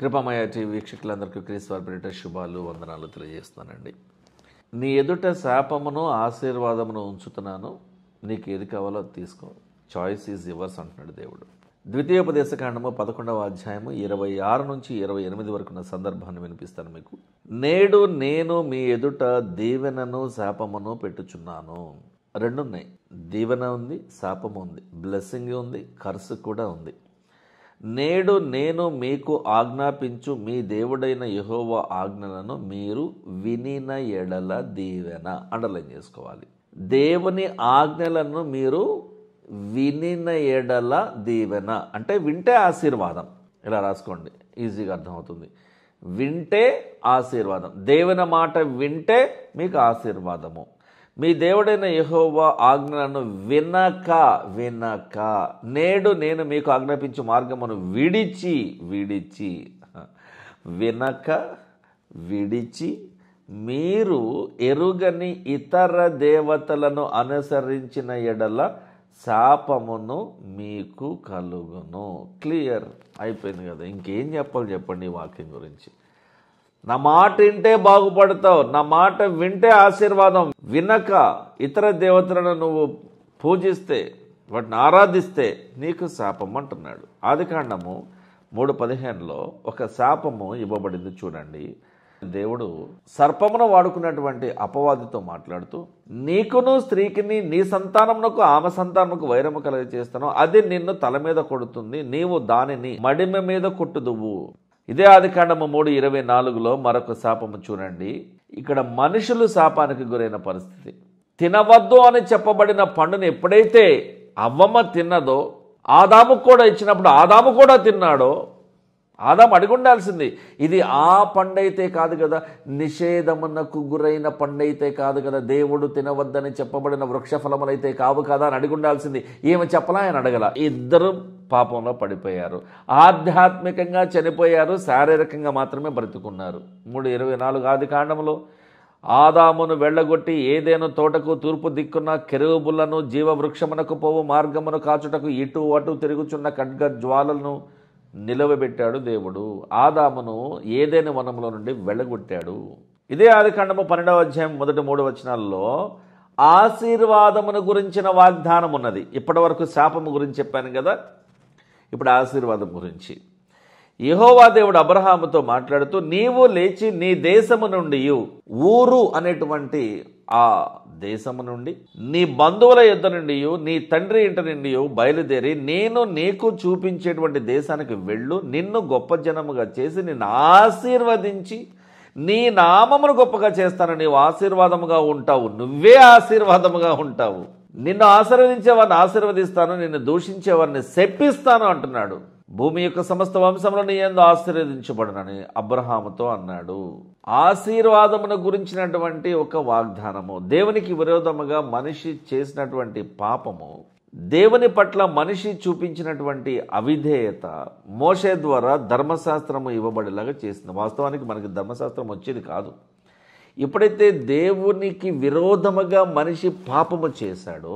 కృపమయ TV వీక్షకులందరికీ క్రీస్తు పేరిట శుభాలు వందనాలు తెలియజేస్తున్నానండి. నీ ఎదుట శాపమును ఆశీర్వాదమును ఉంచుతున్నాను, నీకు ఏది కావాలో అది తీసుకో, చాయిస్ ఈజ్ యువర్స్ అంటున్నాడు దేవుడు. ద్వితీయోపదేశకాండము 11వ అధ్యాయము 26 నుంచి 28 వరకు ఉన్న సందర్భాన్ని వినిపిస్తాను మీకు. నేడు నేను మీ ఎదుట దీవెనను శాపమును పెట్టుచున్నాను. రెండున్నాయి, దీవెన ఉంది, శాపము ఉంది, బ్లెస్సింగ్ ఉంది, కర్సు కూడా ఉంది. నేడు నేను మీకు ఆజ్ఞాపించు మీ దేవుడైన యెహోవా ఆజ్ఞలను మీరు వినిన ఎడల దీవెన. అండర్లైన్ చేసుకోవాలి. దేవుని ఆజ్ఞలను మీరు వినిన ఎడల దీవెన అంటే వింటే ఆశీర్వాదం. ఇలా రాసుకోండి, ఈజీగా అర్థమవుతుంది. వింటే ఆశీర్వాదం, దేవుని మాట వింటే మీకు ఆశీర్వాదము. మీ దేవుడైన యెహోవా ఆజ్ఞలను వినక నేడు నేను మీకు ఆజ్ఞాపించు మార్గమును విడిచి మీరు ఎరుగని ఇతర దేవతలను అనుసరించిన ఎడల శాపమును మీకు కలుగును. క్లియర్ అయిపోయింది కదా, ఇంకేం చెప్పాలి చెప్పండి ఈ వాక్యం గురించి. నా మాట వింటే బాగుపడతావు, నా మాట వింటే ఆశీర్వాదం. వినక ఇతర దేవతలను నువ్వు పూజిస్తే, వాటిని ఆరాధిస్తే నీకు శాపం అంటున్నాడు. ఆదికాండము 3:15లో ఒక శాపము ఇవ్వబడింది చూడండి. దేవుడు సర్పమును వాడుకున్నటువంటి అపవాదితో మాట్లాడుతూ, నీకును స్త్రీకిని నీ సంతానమునకు ఆమె సంతానముకు వైరము కలుగ చేస్తాను, అది నిన్ను తల మీద కొడుతుంది, నీవు దానిని మడిమ మీద కొట్టుదువు. ఇదే ఆదికాండము 3:24లో మరొక శాపము చూడండి. ఇక్కడ మనుషులు శాపానికి గురైన పరిస్థితి. తినవద్దు అని చెప్పబడిన పండుని ఎప్పుడైతే అవ్వమ్మ తిన్నదో, ఆదాముకు కూడా ఇచ్చినప్పుడు ఆదాము కూడా తిన్నాడో, ఆదాము అడిగి ఉండాల్సింది, ఇది ఆ పండైతే కాదు కదా, నిషేధమునకు గురైన పండైతే కాదు కదా, దేవుడు తినవద్దని చెప్పబడిన వృక్ష ఫలములైతే కావు కదా అని అడిగి ఉండాల్సింది. ఏమి చెప్పలా ఆయన అడగల. ఇద్దరు పాపంలో పడిపోయారు, ఆధ్యాత్మికంగా చనిపోయారు, శారీరకంగా మాత్రమే బ్రతుకున్నారు. 3:24 ఆదికాండములో ఆదామును వెళ్ళగొట్టి ఏదేను తోటకు తూర్పు దిక్కున్న కెరూబులను జీవవృక్షమునకు పోవు మార్గమును కాచుటకు ఇటు అటు తిరుగుచున్న ఖడ్గ జ్వాలను నిలవబెట్టాడు దేవుడు. ఆదామును ఏదైనా వనంలో నుండి వెళ్ళగొట్టాడు. ఇదే ఆదికాండము 12వ అధ్యాయం 1-3 వచనాల్లో ఆశీర్వాదమును గురించిన వాగ్దానం ఉన్నది. ఇప్పటి వరకు శాపము గురించి చెప్పాను కదా, ఇప్పుడు ఆశీర్వాదం గురించి. యెహోవా దేవుడు అబ్రహాముతో మాట్లాడుతూ, నీవు లేచి నీ దేశము నుండి, ఊరు అనేటువంటి ఆ దేశము నుండి, నీ బంధువుల యొద్ద నుండి, నీ తండ్రి ఇంటి నుండి బయలుదేరి నేను నీకు చూపించేటువంటి దేశానికి వెళ్ళు, నిన్ను గొప్ప జనముగా చేసి నిన్ను ఆశీర్వదించి నీ నామమును గొప్పగా చేస్తాను, నీవు ఆశీర్వాదముగా ఉంటావు, నువ్వే ఆశీర్వాదముగా ఉంటావు. నిన్ను ఆశీర్వదించేవారిని ఆశీర్వదిస్తాను, నిన్ను దూషించేవారిని శపిస్తాను అంటున్నాడు. భూమి యొక్క సమస్త వంశంలో నీ యందు ఆశీర్వదించబడునని అబ్రహాముతో అన్నాడు. ఆశీర్వాదమును గురించినటువంటి ఒక వాగ్దానము. దేవునికి విరోధముగా మనిషి చేసినటువంటి పాపము, దేవుని పట్ల మనిషి చూపించినటువంటి అవిధేయత మోషే ద్వారా ధర్మశాస్త్రము ఇవ్వబడేలాగా చేసింది. వాస్తవానికి మనకి ధర్మశాస్త్రం వచ్చేది కాదు. ఎప్పుడైతే దేవునికి విరోధముగా మనిషి పాపము చేశాడో,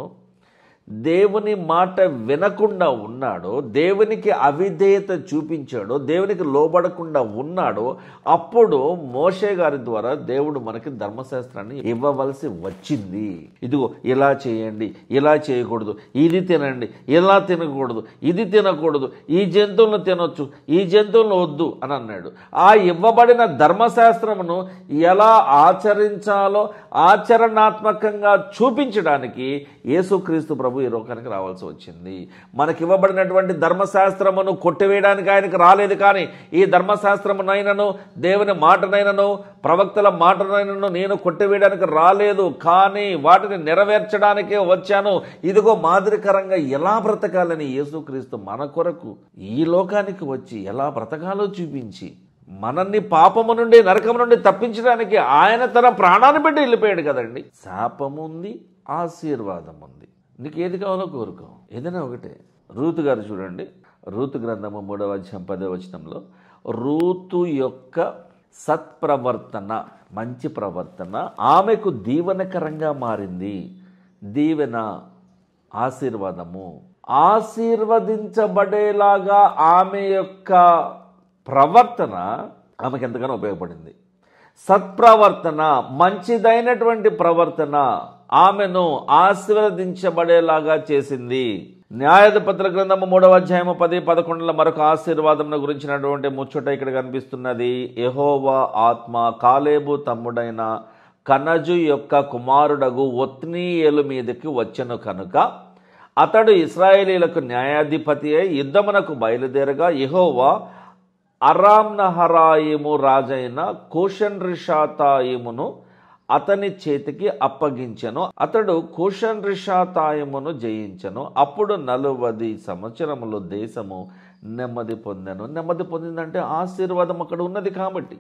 దేవుని మాట వినకుండా ఉన్నాడో, దేవునికి అవిధేయత చూపించాడో, దేవునికి లోబడకుండా ఉన్నాడో, అప్పుడు మోషే గారి ద్వారా దేవుడు మనకి ధర్మశాస్త్రాన్ని ఇవ్వవలసి వచ్చింది. ఇదిగో ఇలా చేయండి, ఇలా చేయకూడదు, ఇది తినండి, ఇలా తినకూడదు, ఇది తినకూడదు, ఈ జంతువులను తినొచ్చు, ఈ జంతువులను వద్దు అని అన్నాడు. ఆ ఇవ్వబడిన ధర్మశాస్త్రమును ఎలా ఆచరించాలో ఆచరణాత్మకంగా చూపించడానికి యేసుక్రీస్తు ప్రభు ఈ లోకానికి రావాల్సి వచ్చింది. మనకి ఇవ్వబడినటువంటి ధర్మశాస్త్రమును కొట్టివేయడానికి ఆయనకు రాలేదు, కానీ ఈ ధర్మశాస్త్రమునైనను దేవుని మాటనైనను ప్రవక్తల మాటనైనను నేను కొట్టివేయడానికి రాలేదు, కానీ వాటిని నెరవేర్చడానికే వచ్చాను. ఇదిగో మాదిరికరంగా ఎలా బ్రతకాలని యేసుక్రీస్తు మన కొరకు ఈ లోకానికి వచ్చి ఎలా బ్రతకాలో చూపించి మనల్ని పాపము నుండి నరకము నుండి తప్పించడానికి ఆయన తన ప్రాణాన్ని పెట్టి వెళ్ళిపోయాడు కదండి. శాపము ఉంది, ఆశీర్వాదం ఉంది. నీకు ఏది కావాలో కోరుకో, ఏదైనా ఒకటే. రూతు గారు చూడండి, రూతు గ్రంథము 3వ అధ్యాయం 10వ వచనంలో రూతు యొక్క సత్ప్రవర్తన, మంచి ప్రవర్తన ఆమెకు దీవెనకరంగా మారింది. దీవెన, ఆశీర్వాదము. ఆశీర్వదించబడేలాగా ఆమె యొక్క ప్రవర్తన ఆమెకు ఎంతగానో ఉపయోగపడింది. సత్ప్రవర్తన, మంచిదైనటువంటి ప్రవర్తన ఆమెను ఆశీర్వదించబడేలాగా చేసింది. న్యాయాధిపతుల గ్రంథము 3వ అధ్యాయము 10-11 మరొక ఆశీర్వాదం గురించినటువంటి ముచ్చట ఇక్కడ కనిపిస్తున్నది. యెహోవా ఆత్మ కాలేబు తమ్ముడైన కనజు యొక్క కుమారుడగు ఒత్నీయేలు మీదకి వచ్చెను కనుక అతడు ఇశ్రాయేలీలకు న్యాయాధిపతి అయి యుద్ధమునకు బయలుదేరగా యెహోవా అరామ్నహరాయిము రాజైన కూషన్రిషాతాయిమును అతని చేతికి అప్పగించెను. అతడు కూషన్రిషాతాయిమును జయించెను. అప్పుడు 40 సంవత్సరములు దేశము నెమ్మది పొందెను. నెమ్మది పొందిందంటే ఆశీర్వాదం అక్కడ ఉన్నది కాబట్టి.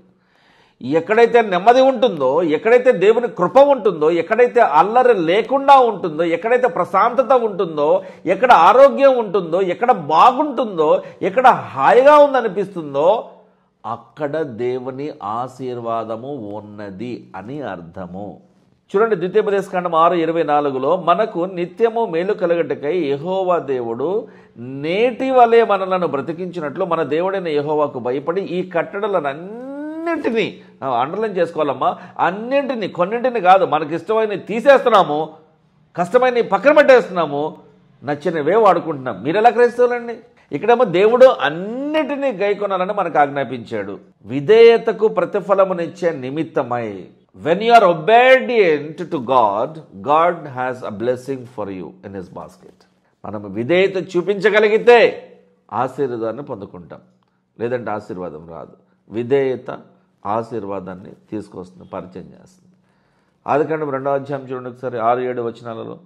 ఎక్కడైతే నెమ్మది ఉంటుందో, ఎక్కడైతే దేవుని కృప ఉంటుందో, ఎక్కడైతే అల్లరి లేకుండా ఉంటుందో, ఎక్కడైతే ప్రశాంతత ఉంటుందో, ఎక్కడ ఆరోగ్యం ఉంటుందో, ఎక్కడ బాగుంటుందో, ఎక్కడ హాయిగా ఉందనిపిస్తుందో అక్కడ దేవుని ఆశీర్వాదము ఉన్నది అని అర్థము. చూడండి, ద్వితీయోపదేశకాండం 6:24 మనకు నిత్యము మేలు కలగటకై యెహోవా దేవుడు నేటి వలె మనలను బ్రతికించినట్లు మన దేవుడైన యెహోవాకు భయపడి ఈ కట్టడలన్నింటినీ అండర్లైన్ చేసుకోవాలమ్మా. అన్నింటినీ, కొన్నింటిని కాదు, మనకి ఇష్టమైనవి తీసేస్తున్నాము, కష్టమైనవి పక్కన పెట్టేస్తున్నాము, నచ్చినవే వాడుకుంటున్నాం. మీరు ఎలా గ్రహిస్తారండి? ఇక్కడేమో దేవుడు అన్నిటినీ గైకొనాలని మనకు ఆజ్ఞాపించాడు. విధేయతకు ప్రతిఫలమునిచ్చే నిమిత్తమై, when you are obedient to God, God has a blessing for you in his basket. మనం విధేయత చూపించగలిగితే ఆశీర్వాదాన్ని పొందుకుంటాం, లేదంటే ఆశీర్వాదం రాదు. విధేయత ఆశీర్వాదాన్ని తీసుకొస్తుంది, పరిచయం చేస్తుంది. ఆదికాండం 2వ అధ్యాయం చూడండి ఒకసారి, 6-7 వచనాలలో.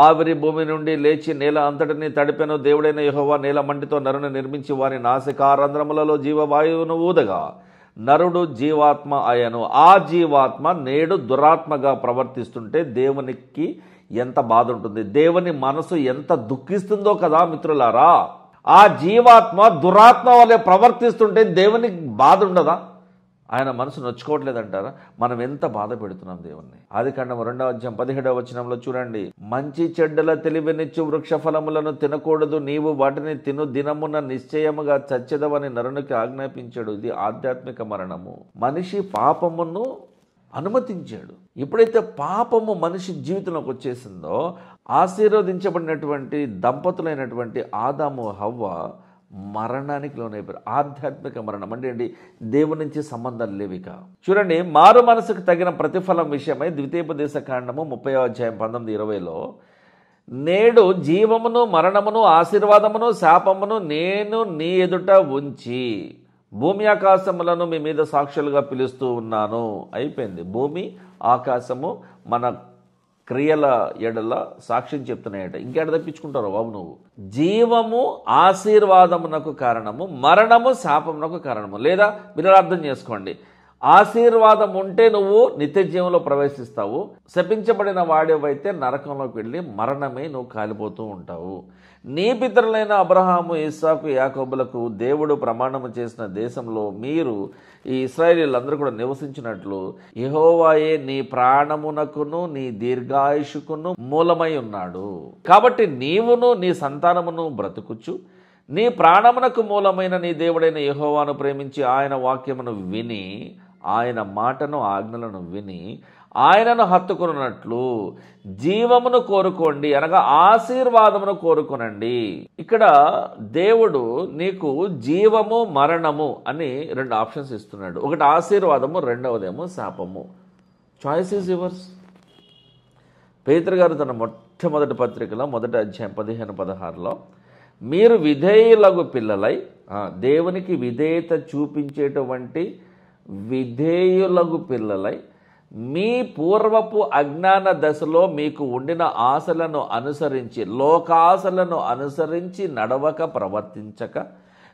ఆవిరి భూమి నుండి లేచి నేల అంతటిని తడిపెను. దేవుడైన యెహోవా నేల మంటితో నరుని నిర్మించి వారి నాసికారంధ్రములలో జీవవాయువును ఊదగా నరుడు జీవాత్మ అయను. ఆ జీవాత్మ నేడు దురాత్మగా ప్రవర్తిస్తుంటే దేవునికి ఎంత బాధ ఉంటుంది, దేవుని మనసు ఎంత దుఃఖిస్తుందో కదా మిత్రులారా. ఆ జీవాత్మ దురాత్మ వలె ప్రవర్తిస్తుంటే దేవునికి బాధ ఉండదా? ఆయన మనసు నొచ్చుకోవట్లేదంటారా? మనం ఎంత బాధ పెడుతున్నాం దేవుణ్ణి. ఆదికాండం 2వ అధ్యాయం 17వ వచనంలో చూడండి, మంచి చెడ్డల తెలివినిచ్చు వృక్ష ఫలములను తినకూడదు, నీవు వాటిని తిను, దినమున నిశ్చయముగా చచ్చెదవని నరునికి ఆజ్ఞాపించాడు. ఇది ఆధ్యాత్మిక మరణము. మనిషి పాపమును అనుమతించాడు. ఎప్పుడైతే పాపము మనిషి జీవితంలోకి వచ్చేసిందో, ఆశీర్వదించబడినటువంటి దంపతులైనటువంటి ఆదాము హవ్వ మరణానికి లోనైపోయారు. ఆధ్యాత్మిక మరణం అంటే ఏంటి? దేవుని నుంచి సంబంధాలు లేవిక. చూడండి, మారు మనసుకు తగిన ప్రతిఫలం విషయమై ద్వితీయోపదేశకాండము 30వ అధ్యాయం 19-20లో నేడు జీవమును మరణమును ఆశీర్వాదమును శాపమును నేను నీ ఎదుట ఉంచి భూమి ఆకాశములను మీ మీద సాక్షులుగా పిలుస్తూ ఉన్నాను. అయిపోయింది. భూమి ఆకాశము మన క్రియల ఎడల సాక్ష్యం చెప్తున్నాయట. ఇంకేట తప్పించుకుంటారో బాబు నువ్వు? జీవము ఆశీర్వాదమునకు కారణము, మరణము శాపమునకు కారణము. లేదా మీరు అర్థం చేసుకోండి, ఆశీర్వాదం ఉంటే నువ్వు నిత్య జీవంలో ప్రవేశిస్తావు, శపించబడిన వాడేవైతే నరకంలోకి వెళ్ళి మరణమే నువ్వు కాలిపోతూ ఉంటావు. నీ పితరులైన అబ్రహాము, ఇస్సాకు, యాకోబులకు దేవుడు ప్రమాణము చేసిన దేశంలో మీరు ఈ ఇశ్రాయేలీలందరూ కూడా నివసించినట్లు యెహోవాయే నీ ప్రాణమునకును నీ దీర్ఘాయుషుకును మూలమై ఉన్నాడు. కాబట్టి నీవును నీ సంతానమును బ్రతుకుచు నీ ప్రాణమునకు మూలమైన నీ దేవుడైన యెహోవాను ప్రేమించి ఆయన వాక్యమును విని ఆయన మాటను ఆజ్ఞలను విని ఆయనను హత్తుకున్నట్లు జీవమును కోరుకోండి, అనగా ఆశీర్వాదమును కోరుకునండి. ఇక్కడ దేవుడు నీకు జీవము మరణము అని 2 ఆప్షన్స్ ఇస్తున్నాడు. ఒకటి ఆశీర్వాదము, రెండవదేమో శాపము. Choice is yours. పేతురు గారు తన మొట్టమొదటి పత్రికలో 1వ అధ్యాయం 15-16లో మీరు విధేయులగు పిల్లలై, దేవునికి విధేయత చూపించేటువంటి విధేయులగు పిల్లలై మీ పూర్వపు అజ్ఞాన దశలో మీకు ఉండిన ఆశలను అనుసరించి, లోకాశలను అనుసరించి నడవక ప్రవర్తించక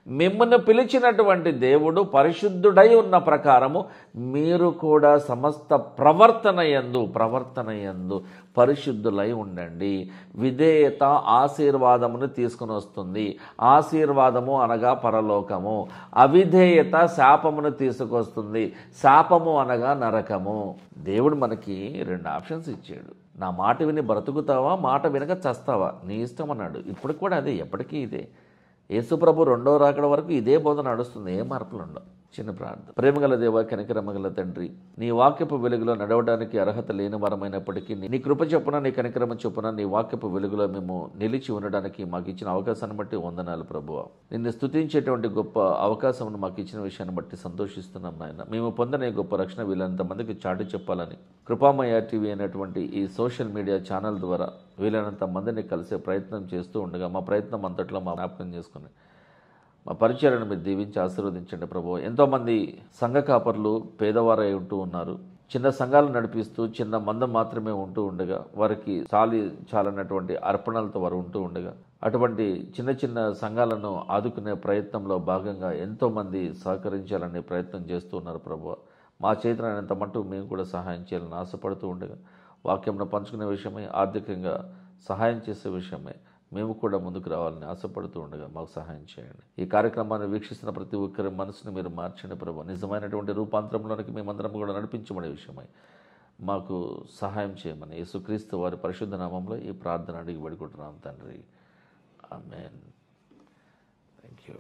మిమ్మల్ని పిలిచినటువంటి దేవుడు పరిశుద్ధుడై ఉన్న ప్రకారము మీరు కూడా సమస్త ప్రవర్తన యందు పరిశుద్ధులై ఉండండి. విధేయత ఆశీర్వాదమును తీసుకుని వస్తుంది. ఆశీర్వాదము అనగా పరలోకము, అవిధేయత శాపమును తీసుకొస్తుంది. శాపము అనగా నరకము. దేవుడు మనకి 2 ఆప్షన్స్ ఇచ్చాడు. నా మాట విని బ్రతుకుతావా, మాట వినక చస్తావా, నీ ఇష్టం అన్నాడు. ఇప్పుడు కూడా అదే, ఎప్పటికీ ఇదే. యేసుప్రభు రెండో రాకడ వరకు ఇదే బోధ నడుస్తుంది, ఏ మార్పులు ఉండవు. చిన్న ప్రార్థన. ప్రేమగల దేవ, కనికరమగల తండ్రి, నీ వాక్యపు వెలుగులో నడవడానికి అర్హత లేని వారమైనప్పటికీ నీ కృప చొప్పున, నీ కనికరమ చొప్పున, నీ వాక్యపు వెలుగులో మేము నిలిచి ఉండడానికి మాకు ఇచ్చిన అవకాశాన్ని బట్టి వందనాలు ప్రభువా. నిన్ను స్తుతించేటువంటి గొప్ప అవకాశం మాకు ఇచ్చిన విషయాన్ని బట్టి సంతోషిస్తున్నాం నాయన. మేము పొందిన ఈ గొప్ప రక్షణ వీలైనంత మందికి చాటి చెప్పాలని కృపామయ టీవీ అనేటువంటి ఈ సోషల్ మీడియా ఛానల్ ద్వారా వీలైనంత మందిని కలిసే ప్రయత్నం చేస్తూ ఉండగా మా ప్రయత్నం అంతట్లో మా జ్ఞాపకం చేసుకుని మా పరిచయాలను మీరు దీవించి ఆశీర్వదించండి ప్రభువా. ఎంతోమంది సంఘ కాపర్లు పేదవారై ఉంటూ ఉన్నారు. చిన్న సంఘాలు నడిపిస్తూ చిన్న మందం మాత్రమే ఉంటూ ఉండగా వారికి చాలన్నటువంటి అర్పణలతో వారు ఉంటూ ఉండగా అటువంటి చిన్న చిన్న సంఘాలను ఆదుకునే ప్రయత్నంలో భాగంగా ఎంతోమంది సహకరించాలనే ప్రయత్నం చేస్తూ ఉన్నారు ప్రభువా. మా చేతనైనంత మట్టుకు మేము కూడా సహాయం చేయాలని ఆశపడుతూ ఉండగా వాక్యంను పంచుకునే విషయమై, ఆర్థికంగా సహాయం చేసే విషయమై మేము కూడా ముందుకు రావాలని ఆశపడుతూ ఉండగా మాకు సహాయం చేయండి. ఈ కార్యక్రమాన్ని వీక్షిస్తున్న ప్రతి ఒక్కరి మనసుని మీరు మార్చండి ప్రభు. నిజమైనటువంటి రూపాంతరంలోనికి మేమందరం కూడా నడిపించబడే విషయమై మాకు సహాయం చేయమని యేసుక్రీస్తు వారి పరిశుద్ధ నామంలో ఈ ప్రార్థన అడిగి వేడుకుంటున్నాం తండ్రి. ఆమేన్. Thank you.